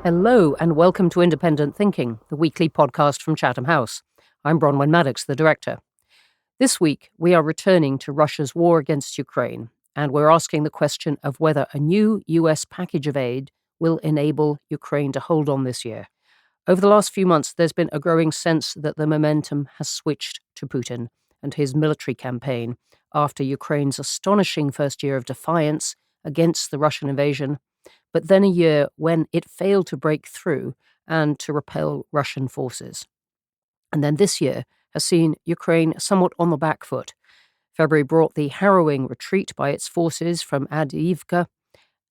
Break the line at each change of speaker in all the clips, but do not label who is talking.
Hello and welcome to Independent Thinking, the weekly podcast from Chatham House. I'm Bronwen Maddox, the director. This week, we are returning to Russia's war against Ukraine, and we're asking the question of whether a new US package of aid will enable Ukraine to hold on this year. Over the last few months, there's been a growing sense that the momentum has switched to Putin and his military campaign after Ukraine's astonishing first year of defiance against the Russian invasion, but then a year when it failed to break through and to repel Russian forces. And then this year has seen Ukraine somewhat on the back foot. February brought the harrowing retreat by its forces from Avdiivka,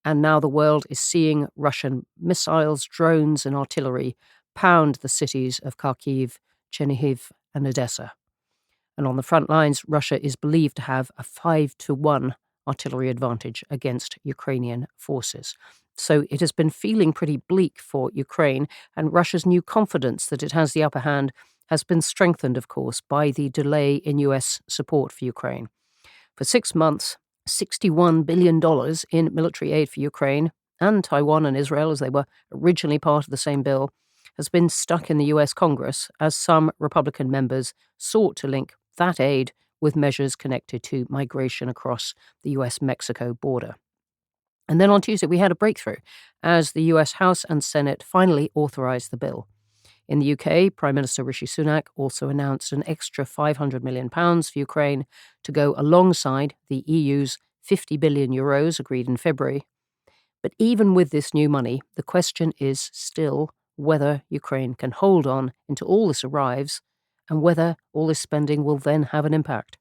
and now the world is seeing Russian missiles, drones, and artillery pound the cities of Kharkiv, Chernihiv, and Odessa. And on the front lines, Russia is believed to have a 5-1 artillery advantage against Ukrainian forces. So it has been feeling pretty bleak for Ukraine, and Russia's new confidence that it has the upper hand has been strengthened, of course, by the delay in US support for Ukraine. For 6 months, $61 billion in military aid for Ukraine and Taiwan and Israel, as they were originally part of the same bill, has been stuck in the US Congress as some Republican members sought to link that aid with measures connected to migration across the US-Mexico border. And then on Tuesday, we had a breakthrough as the US House and Senate finally authorized the bill. In the UK, Prime Minister Rishi Sunak also announced an extra £500 million for Ukraine to go alongside the EU's €50 billion agreed in February. But even with this new money, the question is still whether Ukraine can hold on until all this arrives and whether all this spending will then have an impact.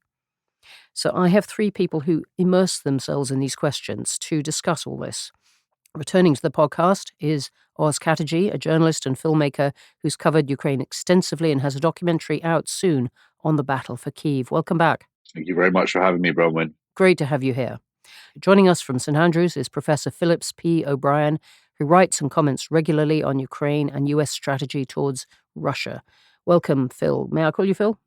So I have three people who immerse themselves in these questions to discuss all this. Returning to the podcast is Olga Katerji, a journalist and filmmaker who's covered Ukraine extensively and has a documentary out soon on the battle for Kyiv. Welcome back.
Thank you very much for having me, Bronwen.
Great to have you here. Joining us from St Andrews is Professor Phillips P. O'Brien, who writes and comments regularly on Ukraine and US strategy towards Russia. Welcome, Phil. May I call you Phil?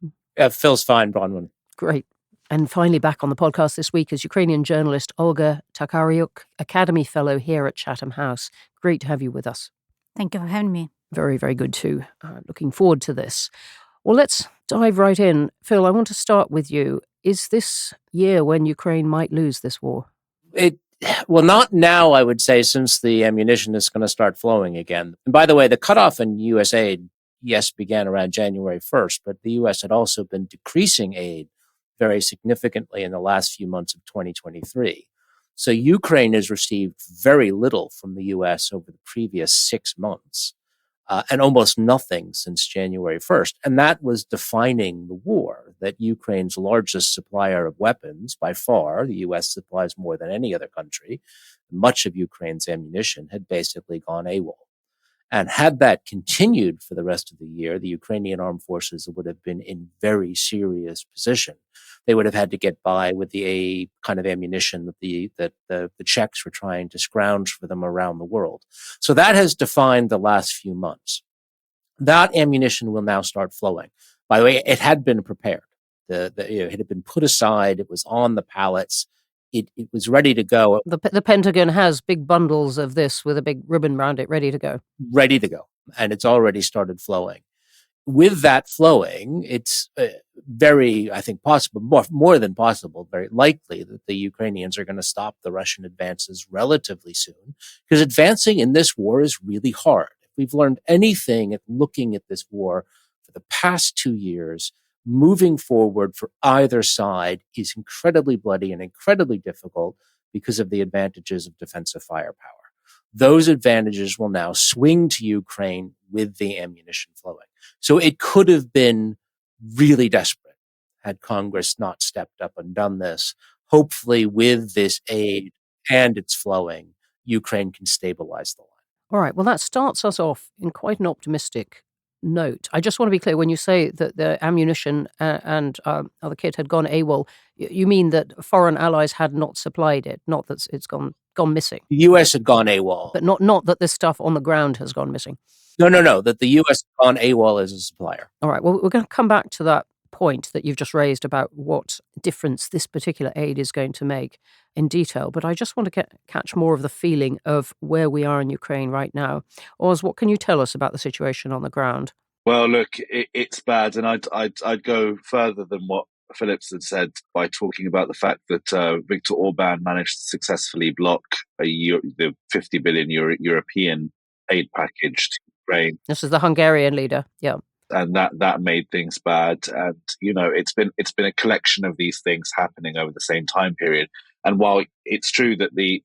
Phil's fine, Bronwen.
Great. And finally back on the podcast this week is Ukrainian journalist Olga Tokariuk, Academy Fellow here at Chatham House. Great to have you with us.
Thank you for having me.
Very, very good too. Looking forward to this. Well, let's dive right in. Phil, I want to start with you. Is this year when Ukraine might lose this war?
Well, not now, I would say, since the ammunition is going to start flowing again. And by the way, the cutoff in U.S. aid, yes, began around January 1st, but the U.S. had also been decreasing aid very significantly in the last few months of 2023. So Ukraine has received very little from the U.S. over the previous 6 months, and almost nothing since January 1st. And that was defining the war, that Ukraine's largest supplier of weapons, by far, the U.S. supplies more than any other country, much of Ukraine's ammunition had basically gone AWOL. And had that continued for the rest of the year, the Ukrainian armed forces would have been in very serious position. They would have had to get by with the kind of ammunition that the Czechs were trying to scrounge for them around the world. So that has defined the last few months. That ammunition will now start flowing. By the way, it had been prepared. It had been put aside. It was on the pallets. It was ready to go.
The Pentagon has big bundles of this with a big ribbon around it, ready to go.
Ready to go. And it's already started flowing. With that flowing, it's very, I think, possible, more than possible, very likely that the Ukrainians are going to stop the Russian advances relatively soon, because advancing in this war is really hard. If we've learned anything at looking at this war for the past 2 years, moving forward for either side is incredibly bloody and incredibly difficult because of the advantages of defensive firepower. Those advantages will now swing to Ukraine with the ammunition flowing. So it could have been really desperate had Congress not stepped up and done this. Hopefully with this aid and its flowing, Ukraine can stabilize the line.
All right. Well, that starts us off in quite an optimistic note. I just want to be clear, when you say that the ammunition and other kit had gone AWOL, you mean that foreign allies had not supplied it, not that it's gone missing.
The U.S. had gone AWOL.
But not that this stuff on the ground has gone missing.
No, that the U.S. had gone AWOL as a supplier.
All right, well, we're going to come back to that point that you've just raised about what difference this particular aid is going to make in detail, but I just want to catch more of the feeling of where we are in Ukraine right now. Oz, what can you tell us about the situation on the ground?
Well, look, it's bad, and I'd go further than what Phillips had said by talking about the fact that Viktor Orban managed to successfully block the 50 billion European aid package to Ukraine.
This is the Hungarian leader, yeah.
And that made things bad. And it's been a collection of these things happening over the same time period. And while it's true that the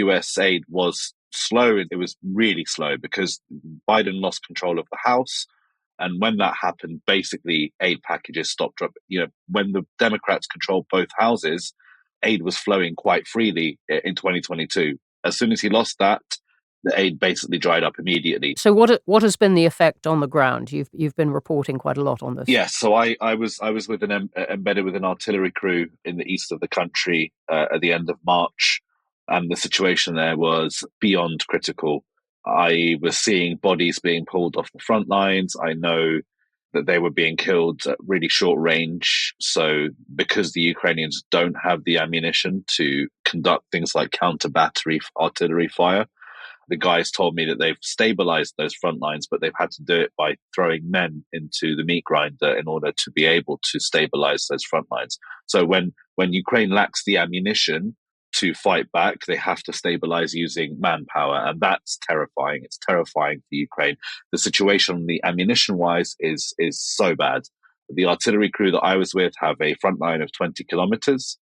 US aid was slow, it was really slow because Biden lost control of the House. And when that happened, basically aid packages stopped dropping. When the Democrats controlled both houses, aid was flowing quite freely in 2022. As soon as he lost that, the aid basically dried up immediately.
So what has been the effect on the ground? You've been reporting quite a lot on this.
Yes, so I was with embedded with an artillery crew in the east of the country at the end of March, and the situation there was beyond critical. I was seeing bodies being pulled off the front lines. I know that they were being killed at really short range. So because the Ukrainians don't have the ammunition to conduct things like counter-battery artillery fire, the guys told me that they've stabilized those front lines, but they've had to do it by throwing men into the meat grinder in order to be able to stabilize those front lines. So when Ukraine lacks the ammunition to fight back, they have to stabilize using manpower, and that's terrifying. It's terrifying for Ukraine. The situation, the ammunition-wise, is so bad. The artillery crew that I was with have a front line of 20 kilometers.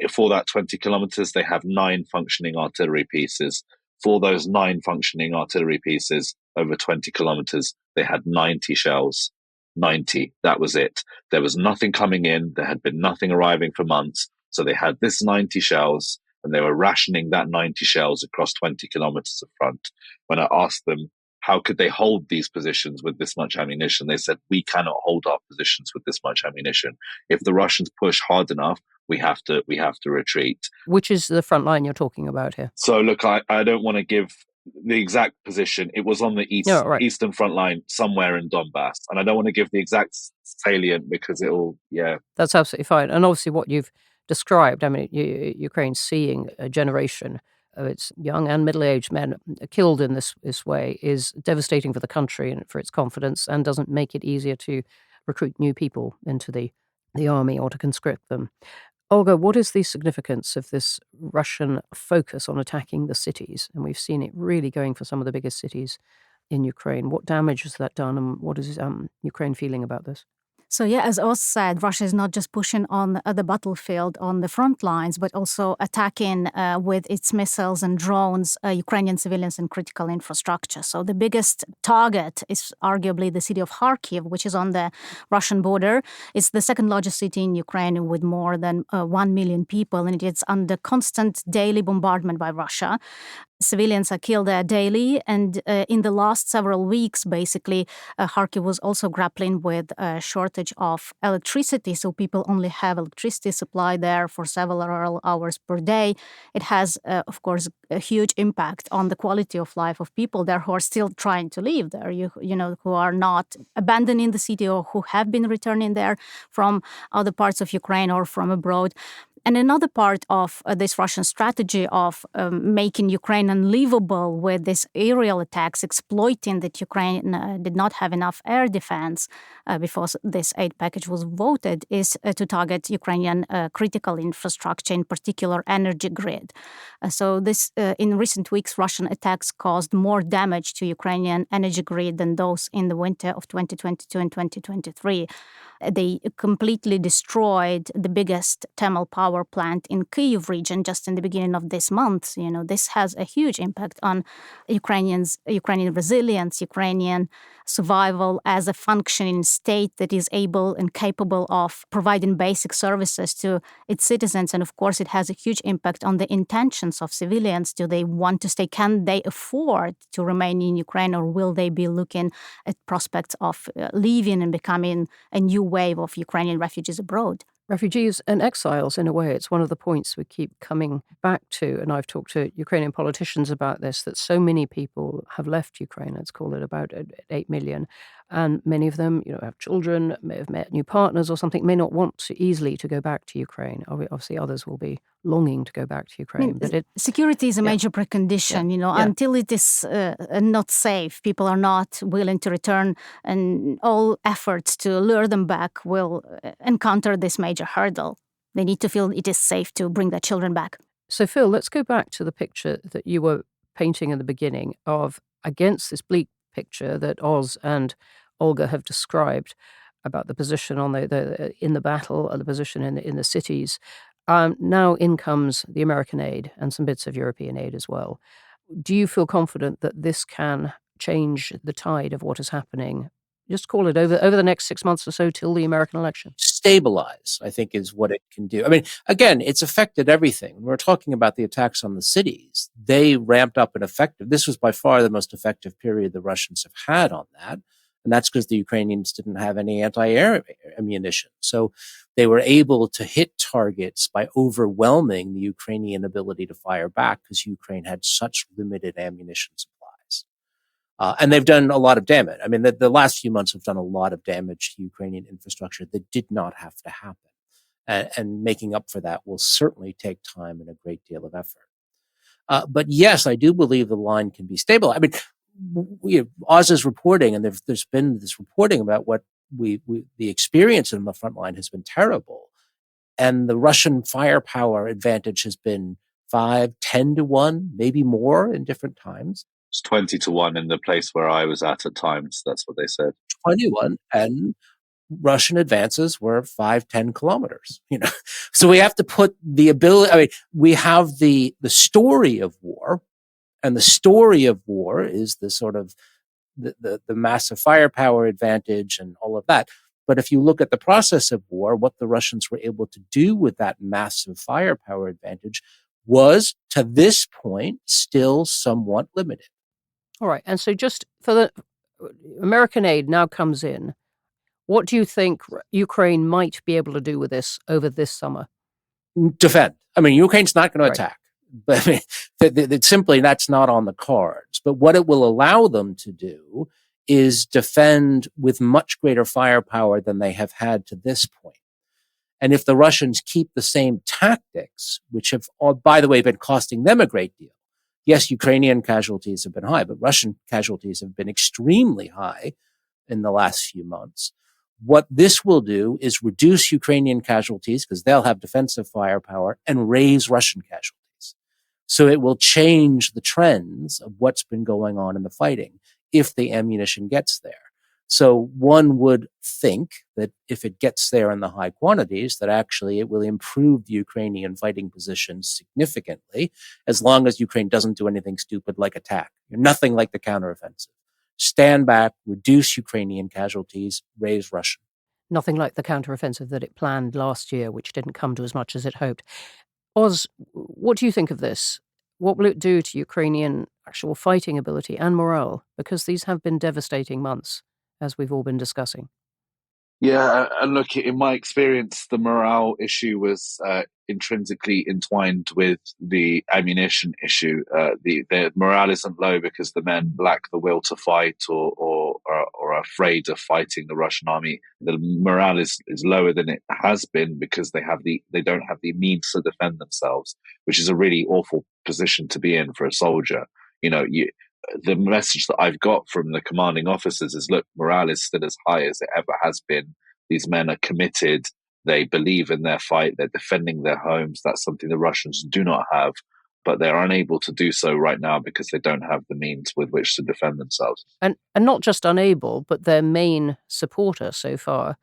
For that 20 kilometers, they have 9 functioning artillery pieces. For those 9 functioning artillery pieces over 20 kilometers, they had 90 shells. 90. That was it. There was nothing coming in. There had been nothing arriving for months. So they had this 90 shells, and they were rationing that 90 shells across 20 kilometers of front. When I asked them, how could they hold these positions with this much ammunition? They said, we cannot hold our positions with this much ammunition. If the Russians push hard enough, we have to retreat.
Which is the front line you're talking about here?
So look, I don't want to give the exact position. It was on the eastern front line somewhere in Donbass. And I don't want to give the exact salient because
That's absolutely fine. And obviously what you've described, I mean, Ukraine's seeing a generation of its young and middle-aged men killed in this way is devastating for the country and for its confidence, and doesn't make it easier to recruit new people into the army or to conscript them. Olga, what is the significance of this Russian focus on attacking the cities? And we've seen it really going for some of the biggest cities in Ukraine. What damage has that done, and what is Ukraine feeling about this?
So yeah, as Oz said, Russia is not just pushing on the battlefield on the front lines, but also attacking with its missiles and drones Ukrainian civilians and critical infrastructure. So the biggest target is arguably the city of Kharkiv, which is on the Russian border. It's the second largest city in Ukraine with more than 1 million people, and it's under constant daily bombardment by Russia. Civilians are killed there daily, and in the last several weeks, basically, Kharkiv was also grappling with a shortage of electricity, so people only have electricity supply there for several hours per day. It has, of course, a huge impact on the quality of life of people there who are still trying to live there, who are not abandoning the city or who have been returning there from other parts of Ukraine or from abroad. And another part of this Russian strategy of making Ukraine unlivable with these aerial attacks, exploiting that Ukraine did not have enough air defense before this aid package was voted, is to target Ukrainian critical infrastructure, in particular energy grid. So this, in recent weeks, Russian attacks caused more damage to Ukrainian energy grid than those in the winter of 2022 and 2023. They completely destroyed the biggest thermal power plant in Kyiv region just in the beginning of this month. This has a huge impact on Ukrainian resilience, Ukrainian survival as a functioning state that is able and capable of providing basic services to its citizens. And of course, it has a huge impact on the intentions of civilians. Do they want to stay? Can they afford to remain in Ukraine, or will they be looking at prospects of leaving and becoming a new wave of Ukrainian refugees abroad?
Refugees and exiles, in a way, it's one of the points we keep coming back to. And I've talked to Ukrainian politicians about this, that so many people have left Ukraine, let's call it about 8 million. And many of them, have children, may have met new partners or something, may not want easily to go back to Ukraine. Obviously, others will be longing to go back to Ukraine. But
security is a major precondition, until it is not safe, people are not willing to return, and all efforts to lure them back will encounter this major hurdle. They need to feel it is safe to bring their children back.
So, Phil, let's go back to the picture that you were painting in the beginning of against this bleak picture that Oz and Olga have described about the position on in the battle, or the position in the cities. Now in comes the American aid and some bits of European aid as well. Do you feel confident that this can change the tide of what is happening? Just call it over the next 6 months or so till the American election.
Stabilize, I think, is what it can do. I mean, again, it's affected everything. When we're talking about the attacks on the cities, they ramped up and effective. This was by far the most effective period the Russians have had on that. And that's because the Ukrainians didn't have any anti-air ammunition. So they were able to hit targets by overwhelming the Ukrainian ability to fire back because Ukraine had such limited ammunition supplies. And they've done a lot of damage. I mean, the last few months have done a lot of damage to Ukrainian infrastructure that did not have to happen. And making up for that will certainly take time and a great deal of effort. But yes, I do believe the line can be stable. I mean, Oz is reporting, and there's been this reporting about what the experience in the front line has been terrible. And the Russian firepower advantage has been 5, 10 to 1, maybe more in different times.
It's 20 to 1 in the place where I was at times. That's what they said.
21, and Russian advances were 5, 10 kilometers, So we have to put the ability, I mean, we have the story of war, and the story of war is the sort of the massive firepower advantage and all of that. But if you look at the process of war, what the Russians were able to do with that massive firepower advantage was, to this point, still somewhat limited.
All right. And so just for the American aid now comes in, what do you think Ukraine might be able to do with this over this summer?
Defend. I mean, Ukraine's not going to attack. But I mean, simply that's not on the cards. But what it will allow them to do is defend with much greater firepower than they have had to this point. And if the Russians keep the same tactics, which have, by the way, been costing them a great deal. Yes, Ukrainian casualties have been high, but Russian casualties have been extremely high in the last few months. What this will do is reduce Ukrainian casualties because they'll have defensive firepower and raise Russian casualties. So it will change the trends of what's been going on in the fighting if the ammunition gets there. So one would think that if it gets there in the high quantities, that actually it will improve the Ukrainian fighting position significantly, as long as Ukraine doesn't do anything stupid like attack. Nothing like the counteroffensive. Stand back, reduce Ukrainian casualties, raise Russian.
Nothing like the counteroffensive that it planned last year, which didn't come to as much as it hoped. Oz, what do you think of this? What will it do to Ukrainian actual fighting ability and morale? Because these have been devastating months, as we've all been discussing.
Yeah, and look, in my experience, the morale issue was intrinsically entwined with the ammunition issue. The morale isn't low because the men lack the will to fight or are afraid of fighting the Russian army. The morale is lower than it has been because they don't have the means to defend themselves, which is a really awful position to be in for a soldier. The message that I've got from the commanding officers is, look, morale is still as high as it ever has been. These men are committed. They believe in their fight. They're defending their homes. That's something the Russians do not have, but they're unable to do so right now because they don't have the means with which to defend themselves.
And not just unable, but their main supporter so far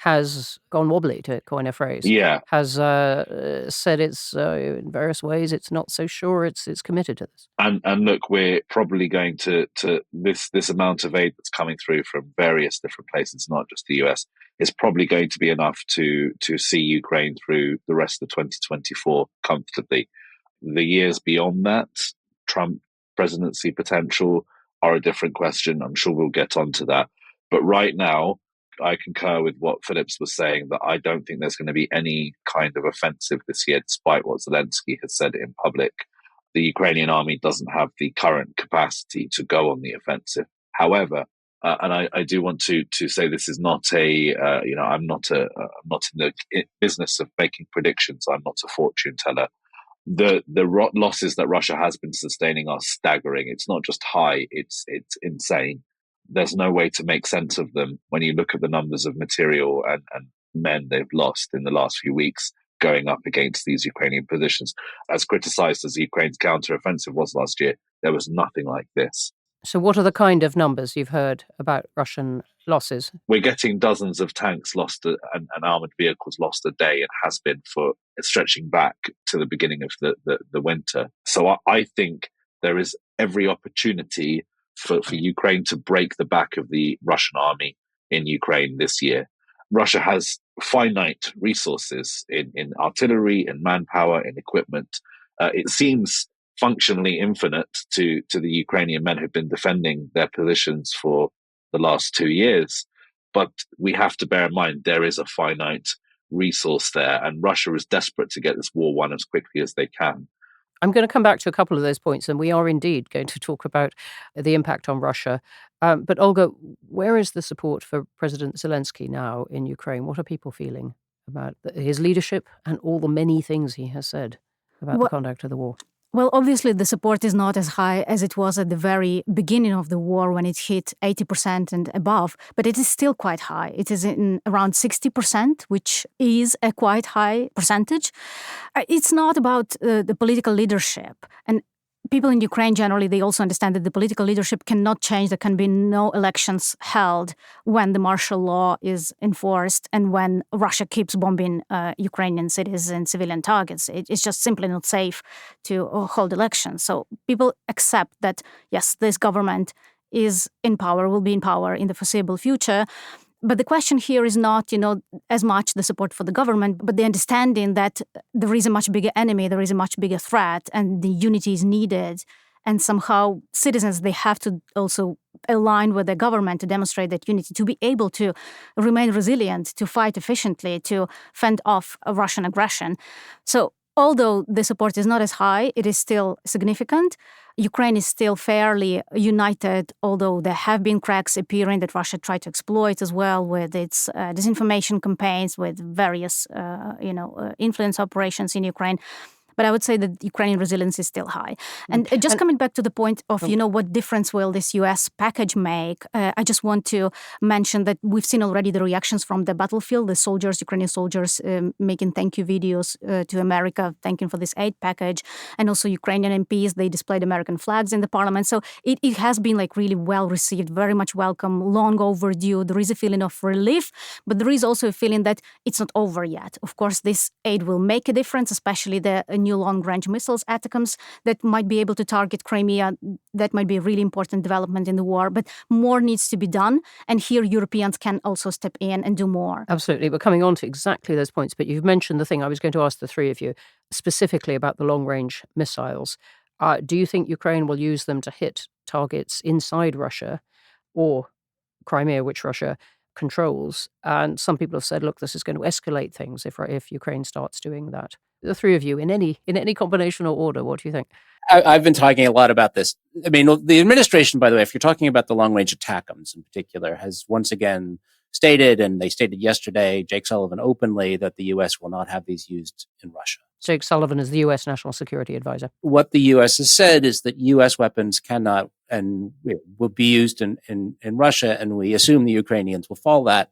has gone wobbly, to coin a phrase.
Yeah.
Has said it's in various ways it's not so sure it's committed to this.
And look, we're probably going to this amount of aid that's coming through from various different places, not just the US, is probably going to be enough to see Ukraine through the rest of 2024 comfortably. The years beyond that, Trump presidency potential, are a different question. I'm sure we'll get onto that. But right now, I concur with what Phillips was saying, that I don't think there's going to be any kind of offensive this year, despite what Zelensky has said in public. The Ukrainian army doesn't have the current capacity to go on the offensive. However, And I do want to say this is not I'm not in the business of making predictions. I'm not a fortune teller. The losses that Russia has been sustaining are staggering. It's not just high; it's insane. There's no way to make sense of them when you look at the numbers of material and men they've lost in the last few weeks going up against these Ukrainian positions. As criticized as Ukraine's counteroffensive was last year, there was nothing like this.
So what are the kind of numbers you've heard about Russian losses?
We're getting dozens of tanks lost and armored vehicles lost a day, and has been for stretching back to the beginning of the winter. So I think there is every opportunity for Ukraine to break the back of the Russian army in Ukraine this year. Russia has finite resources in artillery, in manpower, in equipment. It seems functionally infinite to the Ukrainian men who've been defending their positions for the last 2 years. But we have to bear in mind there is a finite resource there, and Russia is desperate to get this war won as quickly as they can.
I'm going to come back to a couple of those points, and we are indeed going to talk about the impact on Russia. But Olga, where is the support for President Zelensky now in Ukraine? What are people feeling about his leadership and all the many things he has said about the conduct of the war?
Well, obviously, the support is not as high as it was at the very beginning of the war when it hit 80% and above, but it is still quite high. It is in around 60%, which is a quite high percentage. It's not about the political leadership. And people in Ukraine generally, they also understand that the political leadership cannot change. There can be no elections held when the martial law is enforced and when Russia keeps bombing Ukrainian cities and civilian targets. It's just simply not safe to hold elections. So people accept that, yes, this government is in power, will be in power in the foreseeable future. But the question here is not, as much the support for the government, but the understanding that there is a much bigger enemy, there is a much bigger threat, and the unity is needed. And somehow citizens, they have to also align with the government to demonstrate that unity, to be able to remain resilient, to fight efficiently, to fend off Russian aggression. So although the support is not as high, it is still significant. Ukraine is still fairly united, although there have been cracks appearing that Russia tried to exploit as well with its disinformation campaigns, with various, influence operations in Ukraine. But I would say that Ukrainian resilience is still high. And just coming back to the point of, what difference will this U.S. package make, I just want to mention that we've seen already the reactions from the battlefield, the soldiers, Ukrainian soldiers making thank you videos to America, thanking for this aid package. And also Ukrainian MPs, they displayed American flags in the parliament. So it has been really well received, very much welcome, long overdue. There is a feeling of relief, but there is also a feeling that it's not over yet. Of course, this aid will make a difference, especially the new long-range missiles, ATACMS, that might be able to target Crimea. That might be a really important development in the war, but more needs to be done. And here Europeans can also step in and do more.
Absolutely. We're coming on to exactly those points, but you've mentioned the thing I was going to ask the three of you, specifically about the long-range missiles. Do you think Ukraine will use them to hit targets inside Russia or Crimea, which Russia controls? And some people have said, look, this is going to escalate things if Ukraine starts doing that. The three of you, in any combinational order, what do you think?
I've been talking a lot about this. I mean, the administration, by the way, if you're talking about the long-range ATACMS in particular, has once again stated, and they stated yesterday, Jake Sullivan openly, that the U.S. will not have these used in Russia.
Jake Sullivan is the U.S. National Security Advisor.
What the U.S. has said is that U.S. weapons cannot and will be used in Russia, and we assume the Ukrainians will follow that.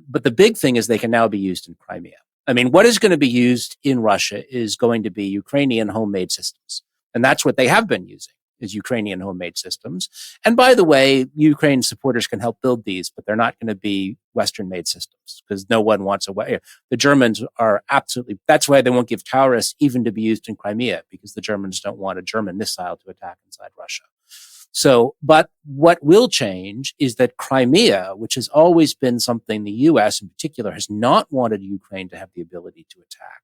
But the big thing is they can now be used in Crimea. I mean, what is going to be used in Russia is going to be Ukrainian homemade systems. And that's what they have been using, is Ukrainian homemade systems. And by the way, Ukraine supporters can help build these, but they're not going to be Western-made systems because no one wants the Germans are absolutely, that's why they won't give Taurus even to be used in Crimea, because the Germans don't want a German missile to attack inside Russia. So, but what will change is that Crimea, which has always been something the U.S. in particular has not wanted Ukraine to have the ability to attack,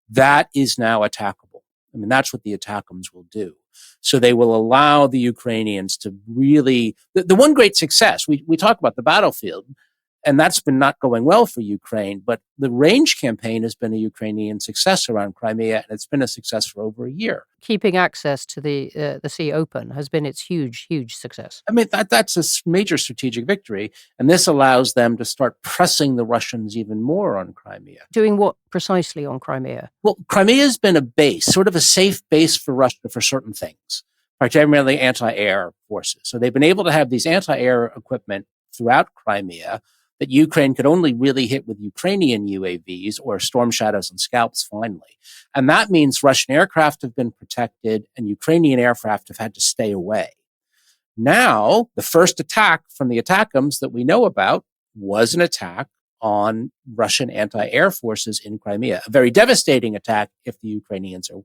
that is now attackable. I mean, that's what the ATACMS will do. So they will allow the Ukrainians to really, the one great success, we talk about the battlefield, And that's been not going well for Ukraine. But the range campaign has been a Ukrainian success around Crimea, and it's been a success for over a year.
Keeping access to the sea open has been its huge, huge success.
I mean, that's a major strategic victory. And this allows them to start pressing the Russians even more on Crimea.
Doing what precisely on Crimea?
Well, Crimea has been a base, sort of a safe base for Russia for certain things, primarily anti-air forces. So they've been able to have these anti-air equipment throughout Crimea that Ukraine could only really hit with Ukrainian UAVs or Storm Shadows and Scalps finally. And that means Russian aircraft have been protected and Ukrainian aircraft have had to stay away. Now, the first attack from the ATACMS that we know about was an attack on Russian anti-air forces in Crimea, a very devastating attack if the Ukrainians are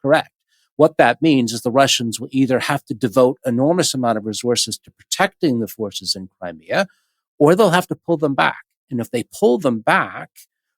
correct. What that means is the Russians will either have to devote enormous amount of resources to protecting the forces in Crimea, or they'll have to pull them back. And if they pull them back,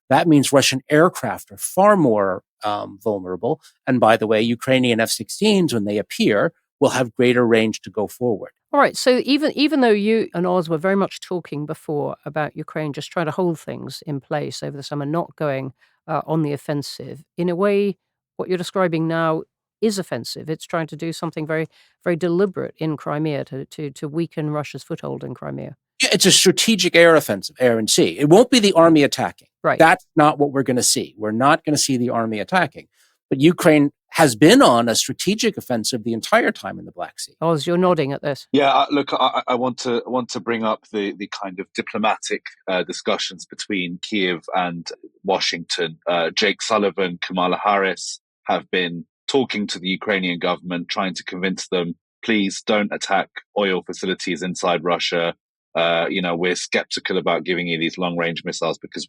that means Russian aircraft are far more vulnerable. And by the way, Ukrainian F-16s, when they appear, will have greater range to go forward.
All right. So even though you and Oz were very much talking before about Ukraine just trying to hold things in place over the summer, not going on the offensive, in a way, what you're describing now is offensive. It's trying to do something very, very deliberate in Crimea to weaken Russia's foothold in Crimea.
Yeah, it's a strategic air offensive, air and sea. It won't be the army attacking.
Right.
That's not what we're going to see. We're not going to see the army attacking. But Ukraine has been on a strategic offensive the entire time in the Black Sea.
Oz, you're nodding at this.
Yeah, look, I want to bring up the kind of diplomatic discussions between Kiev and Washington. Jake Sullivan, Kamala Harris have been talking to the Ukrainian government, trying to convince them, please don't attack oil facilities inside Russia. We're skeptical about giving you these long-range missiles because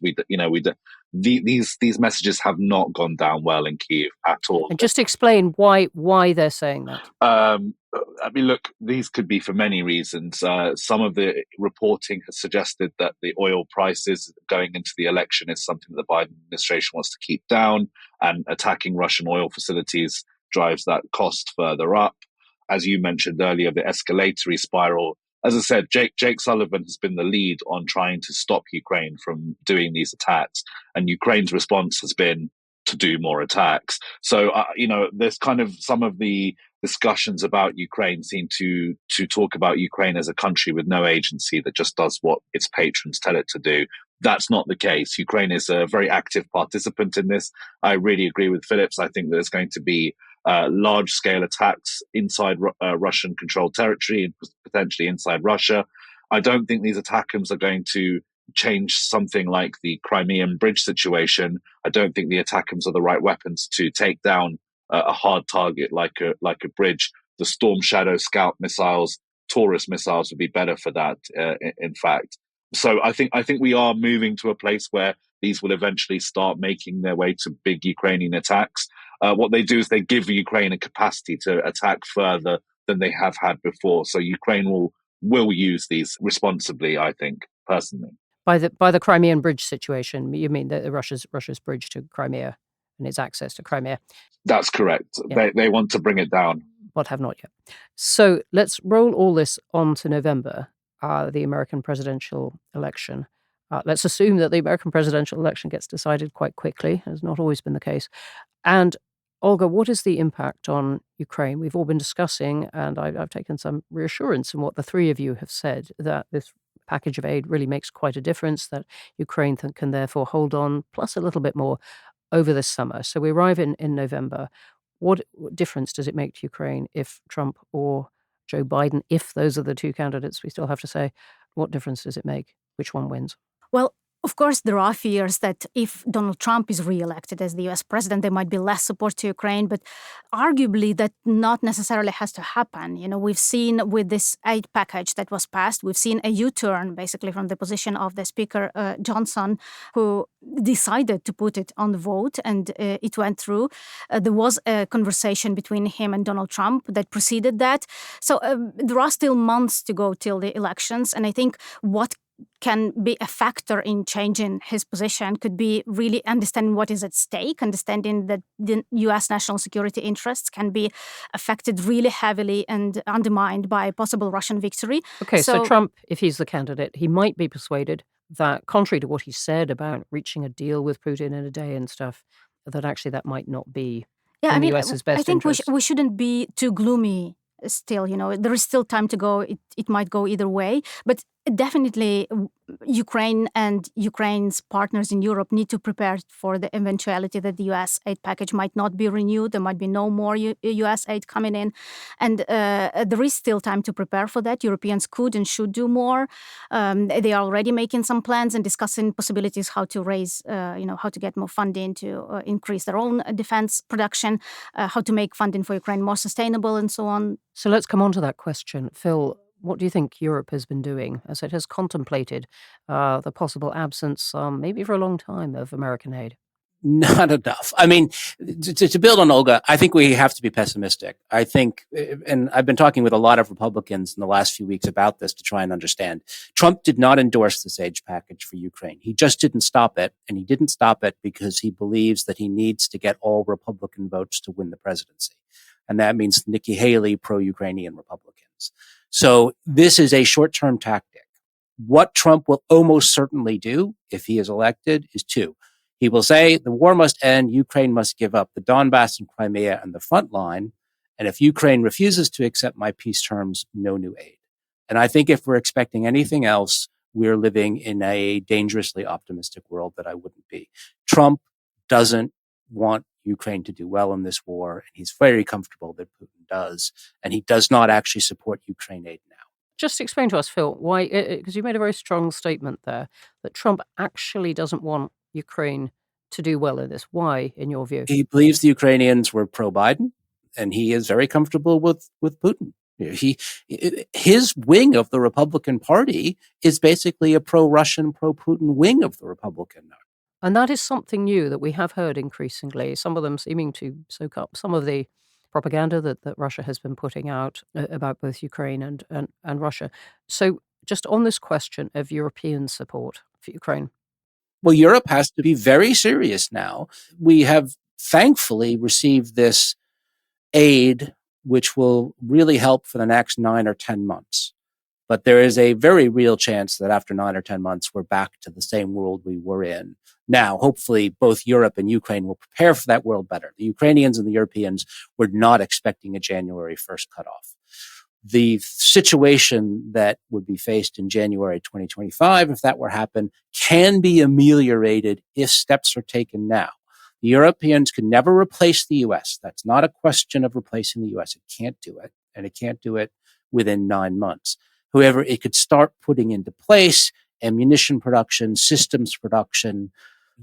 these messages have not gone down well in Kiev at all.
And just explain why they're saying that.
I mean, look, these could be for many reasons. Some of the reporting has suggested that the oil prices going into the election is something that the Biden administration wants to keep down, and attacking Russian oil facilities drives that cost further up. As you mentioned earlier, the escalatory spiral. As I said, Jake Sullivan has been the lead on trying to stop Ukraine from doing these attacks, and Ukraine's response has been to do more attacks. So, there's kind of some of the discussions about Ukraine seem to talk about Ukraine as a country with no agency that just does what its patrons tell it to do. That's not the case. Ukraine is a very active participant in this. I really agree with Phillips. I think there's going to be large-scale attacks inside Russian-controlled territory and potentially inside Russia. I don't think these ATACMS are going to change something like the Crimean bridge situation. I don't think the ATACMS are the right weapons to take down a hard target like a bridge. The Storm Shadow Scout missiles, Taurus missiles would be better for that, in fact. So I think we are moving to a place where these will eventually start making their way to big Ukrainian attacks. What they do is they give Ukraine a capacity to attack further than they have had before. So Ukraine will use these responsibly, I think, personally.
By the Crimean bridge situation, you mean the Russia's bridge to Crimea and its access to Crimea?
That's correct. Yeah. They want to bring it down.
But have not yet. So let's roll all this on to November, the American presidential election. Let's assume that the American presidential election gets decided quite quickly. Has not always been the case. And Olga, what is the impact on Ukraine? We've all been discussing, and I've taken some reassurance in what the three of you have said, that this package of aid really makes quite a difference, that Ukraine can therefore hold on, plus a little bit more over this summer. So we arrive in November. What difference does it make to Ukraine if Trump or Joe Biden, if those are the two candidates we still have to say, what difference does it make? Which one wins?
Well, of course, there are fears that if Donald Trump is reelected as the U.S. president, there might be less support to Ukraine. But arguably, that not necessarily has to happen. We've seen with this aid package that was passed, we've seen a U-turn basically from the position of the Speaker Johnson, who decided to put it on the vote, and it went through. There was a conversation between him and Donald Trump that preceded that. So there are still months to go till the elections, and I think what can be a factor in changing his position could be really understanding what is at stake, understanding that the U.S. national security interests can be affected really heavily and undermined by a possible Russian victory.
Okay, so Trump, if he's the candidate, he might be persuaded that, contrary to what he said about reaching a deal with Putin in a day and stuff, that actually that might not be in the US's best
I think
interest.
we shouldn't be too gloomy still. There is still time to go. It might go either way. But definitely Ukraine and Ukraine's partners in Europe need to prepare for the eventuality that the U.S. aid package might not be renewed. There might be no more U.S. aid coming in. And there is still time to prepare for that. Europeans could and should do more. They are already making some plans and discussing possibilities how to raise, how to get more funding to increase their own defense production, how to make funding for Ukraine more sustainable and so on.
So let's come on to that question. Phil, what do you think Europe has been doing as it has contemplated the possible absence, maybe for a long time, of American aid?
Not enough. I mean, to build on Olga, I think we have to be pessimistic. I think, and I've been talking with a lot of Republicans in the last few weeks about this to try and understand. Trump did not endorse this aid package for Ukraine. He just didn't stop it. And he didn't stop it because he believes that he needs to get all Republican votes to win the presidency. And that means Nikki Haley, pro-Ukrainian Republicans. So this is a short-term tactic. What Trump will almost certainly do if he is elected is two. He will say the war must end, Ukraine must give up the Donbass and Crimea and the front line. And if Ukraine refuses to accept my peace terms, no new aid. And I think if we're expecting anything else, we're living in a dangerously optimistic world that I wouldn't be. Trump doesn't want Ukraine to do well in this war, and he's very comfortable that Putin does. And he does not actually support Ukraine aid now.
Just explain to us, Phil, why, because you made a very strong statement there, that Trump actually doesn't want Ukraine to do well in this. Why, in your view?
He believes the Ukrainians were pro-Biden, and he is very comfortable with Putin. His wing of the Republican Party is basically a pro-Russian, pro-Putin wing of the Republican.
And that is something new that we have heard increasingly, some of them seeming to soak up some of the propaganda that Russia has been putting out about both Ukraine and Russia. So just on this question of European support for Ukraine.
Well, Europe has to be very serious now. We have thankfully received this aid, which will really help for the next 9 or 10 months. But there is a very real chance that after 9 or 10 months, we're back to the same world we were in. Now, hopefully, both Europe and Ukraine will prepare for that world better. The Ukrainians and the Europeans were not expecting a January 1st cutoff. The situation that would be faced in January 2025, if that were to happen, can be ameliorated if steps are taken now. The Europeans can never replace the U.S. That's not a question of replacing the U.S. It can't do it, and it can't do it within 9 months. However, it could start putting into place ammunition production, systems production,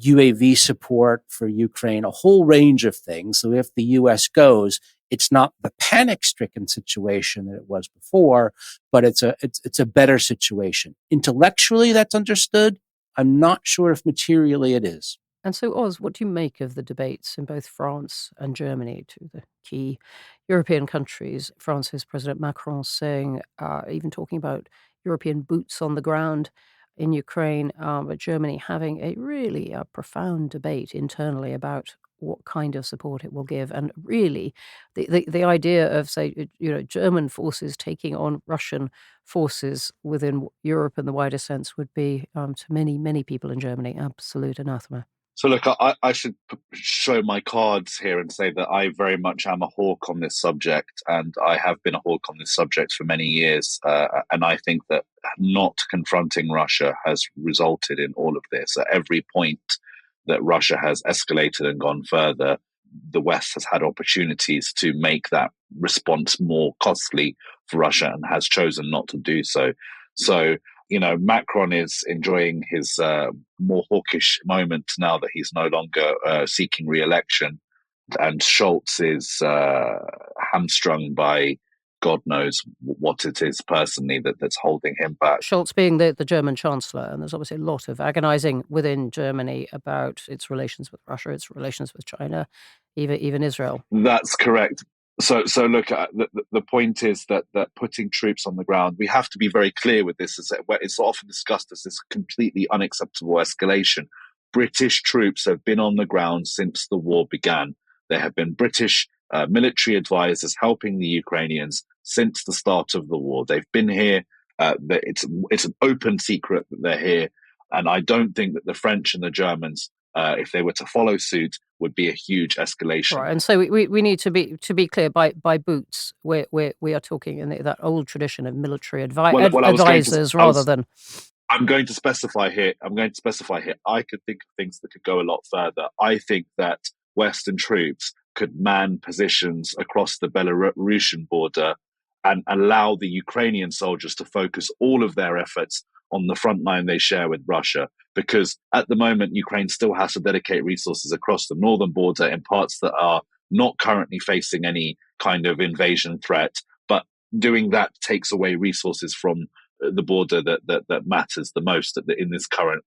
UAV support for Ukraine, a whole range of things. So if the U.S. goes, it's not the panic-stricken situation that it was before, but it's a better situation. Intellectually, that's understood. I'm not sure if materially it is.
And so, Oz, what do you make of the debates in both France and Germany, two of the key European countries? France's President Macron saying, even talking about European boots on the ground in Ukraine, but Germany having a really profound debate internally about what kind of support it will give. And really, the idea of, say, German forces taking on Russian forces within Europe in the wider sense would be, to many, many people in Germany, absolute anathema.
So look, I should show my cards here and say that I very much am a hawk on this subject, and I have been a hawk on this subject for many years. And I think that not confronting Russia has resulted in all of this. At every point that Russia has escalated and gone further, the West has had opportunities to make that response more costly for Russia and has chosen not to do so. So, Macron is enjoying his more hawkish moment now that he's no longer seeking re-election, and Scholz is hamstrung by God knows what it is personally that's holding him back.
Scholz being the German chancellor, and there's obviously a lot of agonizing within Germany about its relations with Russia, its relations with China, even Israel.
That's correct. So look, the point is that putting troops on the ground, we have to be very clear with this. It's often discussed as this completely unacceptable escalation. British troops have been on the ground since the war began. There have been British military advisors helping the Ukrainians since the start of the war. They've been here. It's an open secret that they're here. And I don't think that the French and the Germans, if they were to follow suit, would be a huge escalation.
Right, and so we need to be clear. By boots, we are talking in that old tradition of military advisors rather than.
I'm going to specify here. I could think of things that could go a lot further. I think that Western troops could man positions across the Belarusian border and allow the Ukrainian soldiers to focus all of their efforts on the front line they share with Russia. Because at the moment, Ukraine still has to dedicate resources across the northern border in parts that are not currently facing any kind of invasion threat. But doing that takes away resources from the border that matters the most in this current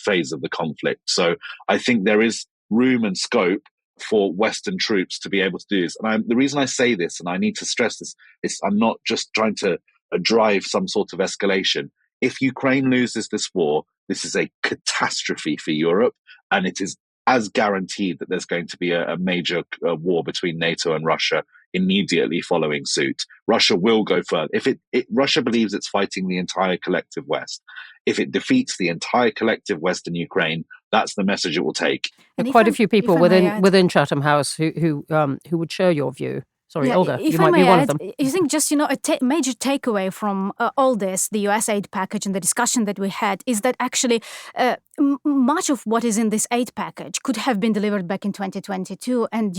phase of the conflict. So I think there is room and scope for Western troops to be able to do this. And the reason I say this, and I need to stress this, is I'm not just trying to drive some sort of escalation. If Ukraine loses this war, this is a catastrophe for Europe, and it is as guaranteed that there's going to be a major war between NATO and Russia immediately following suit. Russia will go further. If Russia believes it's fighting the entire collective West, if it defeats the entire collective West in Ukraine, that's the message it will take.
There are quite a few people within Chatham House who would share your view. Sorry, Olga, you might be one of them.
You think just, a major takeaway from all this, the US aid package and the discussion that we had, is that actually much of what is in this aid package could have been delivered back in 2022, and,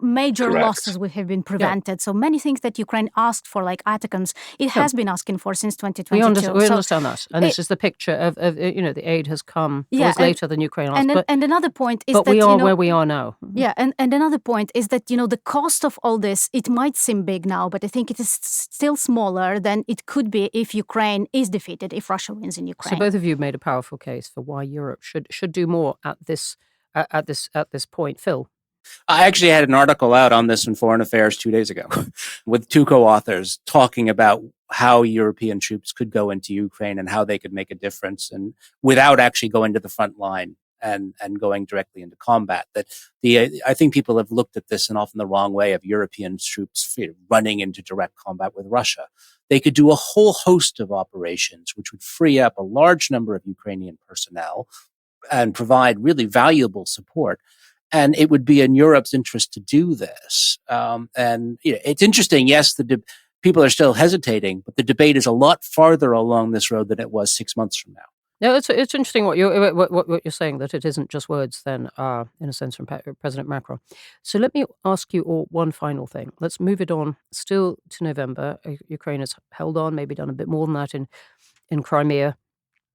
major
Correct.
losses would have been prevented. Yeah. So many things that Ukraine asked for, like ATACMS, it has been asking for since 2022.
We understand that. And this is the picture of the aid has come later than Ukraine asked.
And another point is
that
we
are where we are now.
Yeah, and another point is that, the cost of all this, it might seem big now, but I think it is still smaller than it could be if Ukraine is defeated, if Russia wins in Ukraine.
So both of you made a powerful case for why Europe should do more at this point. Phil?
I actually had an article out on this in Foreign Affairs 2 days ago with two co-authors talking about how European troops could go into Ukraine and how they could make a difference, and without actually going to the front line and going directly into combat. I think people have looked at this in often the wrong way of European troops running into direct combat with Russia. They could do a whole host of operations, which would free up a large number of Ukrainian personnel and provide really valuable support. And it would be in Europe's interest to do this. It's interesting. Yes, people are still hesitating, but the debate is a lot farther along this road than it was 6 months from now.
Yeah, it's interesting what you're saying, that it isn't just words then, in a sense, from President Macron. So let me ask you all one final thing. Let's move it on still to November. Ukraine has held on, maybe done a bit more than that in Crimea,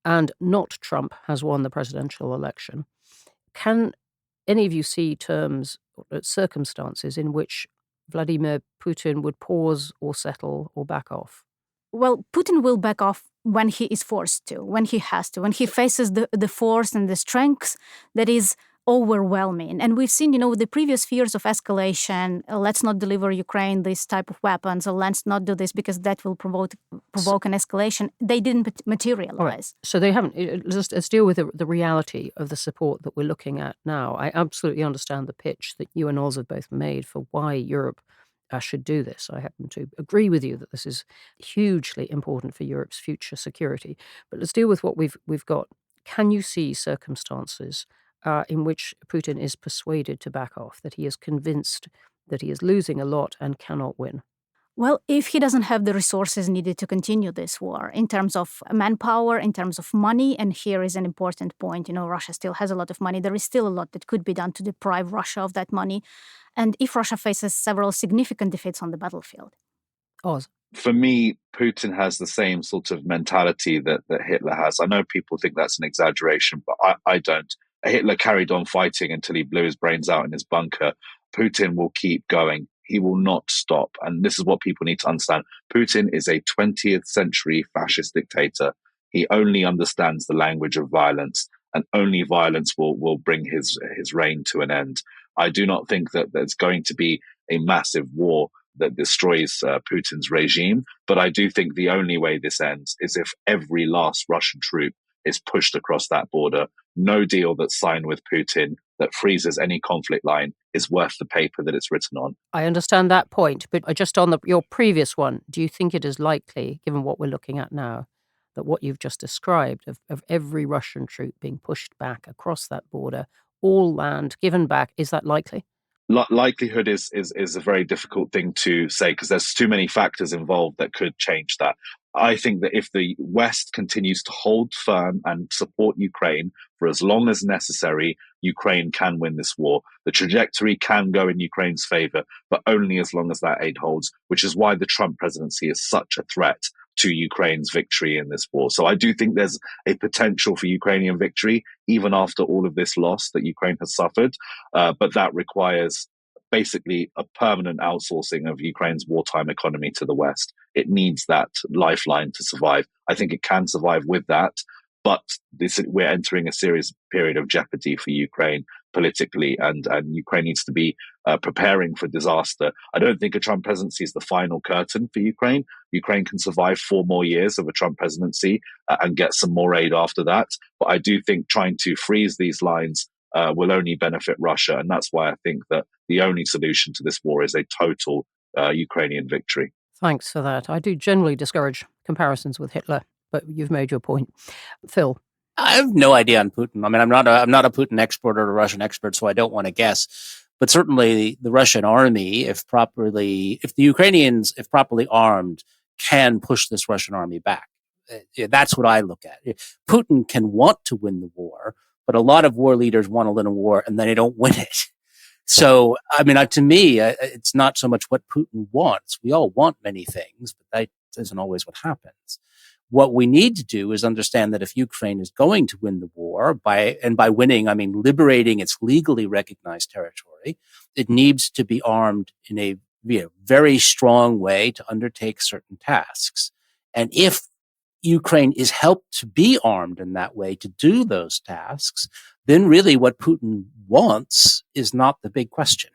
and not Trump has won the presidential election. Can any of you see circumstances in which Vladimir Putin would pause or settle or back off?
Well, Putin will back off when he is forced to, when he has to, when he faces the force and the strength that is overwhelming. And we've seen, the previous fears of escalation, let's not deliver Ukraine this type of weapons, or let's not do this because that will provoke an escalation. They didn't materialize.
Right. So they haven't. Let's deal with the reality of the support that we're looking at now. I absolutely understand the pitch that you and Oz have both made for why Europe should do this. I happen to agree with you that this is hugely important for Europe's future security. But let's deal with what we've got. Can you see circumstances in which Putin is persuaded to back off, that he is convinced that he is losing a lot and cannot win?
Well, if he doesn't have the resources needed to continue this war in terms of manpower, in terms of money, and here is an important point, Russia still has a lot of money. There is still a lot that could be done to deprive Russia of that money. And if Russia faces several significant defeats on the battlefield.
Oz?
For me, Putin has the same sort of mentality that Hitler has. I know people think that's an exaggeration, but I don't. Hitler carried on fighting until he blew his brains out in his bunker. Putin will keep going. He will not stop. And this is what people need to understand. Putin is a 20th century fascist dictator. He only understands the language of violence, and only violence will bring his reign to an end. I do not think that there's going to be a massive war that destroys Putin's regime, but I do think the only way this ends is if every last Russian troop is pushed across that border. No deal that's signed with Putin that freezes any conflict line is worth the paper that it's written on.
I understand that point, but just on your previous one, do you think it is likely, given what we're looking at now, that what you've just described of every Russian troop being pushed back across that border, all land given back, is that likely?
Likelihood is a very difficult thing to say because there's too many factors involved that could change that. I think that if the West continues to hold firm and support Ukraine for as long as necessary, Ukraine can win this war. The trajectory can go in Ukraine's favor, but only as long as that aid holds, which is why the Trump presidency is such a threat to Ukraine's victory in this war. So I do think there's a potential for Ukrainian victory, even after all of this loss that Ukraine has suffered. But that requires basically a permanent outsourcing of Ukraine's wartime economy to the West. It needs that lifeline to survive. I think it can survive with that, but we're entering a serious period of jeopardy for Ukraine politically, and Ukraine needs to be preparing for disaster. I don't think a Trump presidency is the final curtain for Ukraine. Ukraine can survive 4 more years of a Trump presidency and get some more aid after that. But I do think trying to freeze these lines will only benefit Russia. And that's why I think that the only solution to this war is a total Ukrainian victory.
Thanks for that. I do generally discourage comparisons with Hitler, but you've made your point. Phil?
I have no idea on Putin. I mean, I'm not a Putin expert or a Russian expert, so I don't want to guess. But certainly the Russian army, if the Ukrainians, if properly armed, can push this Russian army back. That's what I look at. Putin can want to win the war, but a lot of war leaders want to win a war and then they don't win it. So, I mean, to me, it's not so much what Putin wants. We all want many things, but that isn't always what happens. What we need to do is understand that if Ukraine is going to win the war, by winning, I mean liberating its legally recognized territory, it needs to be armed in a very strong way to undertake certain tasks. And if Ukraine is helped to be armed in that way to do those tasks, then really what Putin wants is not the big question.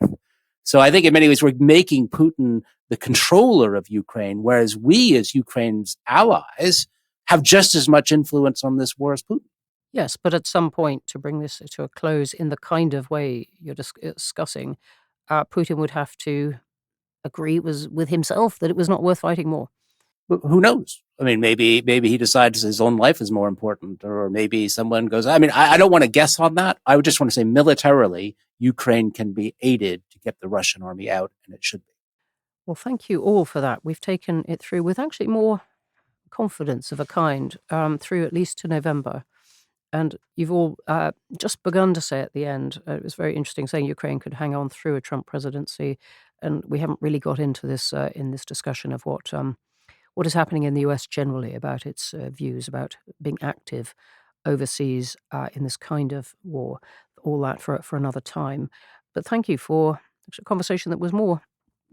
So I think in many ways we're making Putin the controller of Ukraine, whereas we as Ukraine's allies have just as much influence on this war as Putin.
Yes, but at some point, to bring this to a close in the kind of way you're discussing, Putin would have to agree with himself that it was not worth fighting more.
But who knows? I mean, maybe he decides his own life is more important, or maybe someone goes, I mean, I don't want to guess on that. I would just want to say militarily, Ukraine can be aided to get the Russian army out, and it should be.
Well, thank you all for that. We've taken it through with actually more confidence of a kind through at least to November. And you've all just begun to say at the end, it was very interesting saying Ukraine could hang on through a Trump presidency. And we haven't really got into this in this discussion of what is happening in the US generally about its views about being active overseas in this kind of war. All that for another time. But thank you for a conversation that was more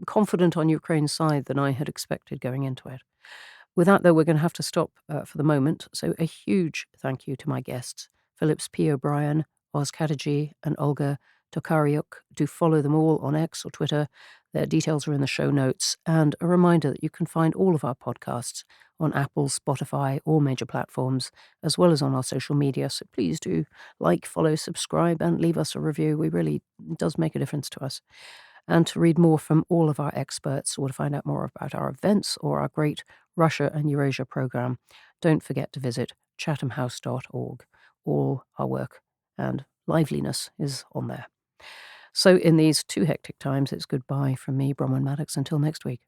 confident on Ukraine's side than I had expected going into it. With that, though, we're going to have to stop for the moment. So a huge thank you to my guests, Phillips P. O'Brien, Katerji, and Olga Tokariuk. Do follow them all on X or Twitter. Their details are in the show notes. And a reminder that you can find all of our podcasts on Apple, Spotify, all major platforms, as well as on our social media. So please do like, follow, subscribe, and leave us a review. It does make a difference to us. And to read more from all of our experts or to find out more about our events or our great Russia and Eurasia program, don't forget to visit chathamhouse.org. All our work and liveliness is on there. So in these too hectic times, it's goodbye from me, Bronwen Maddox, until next week.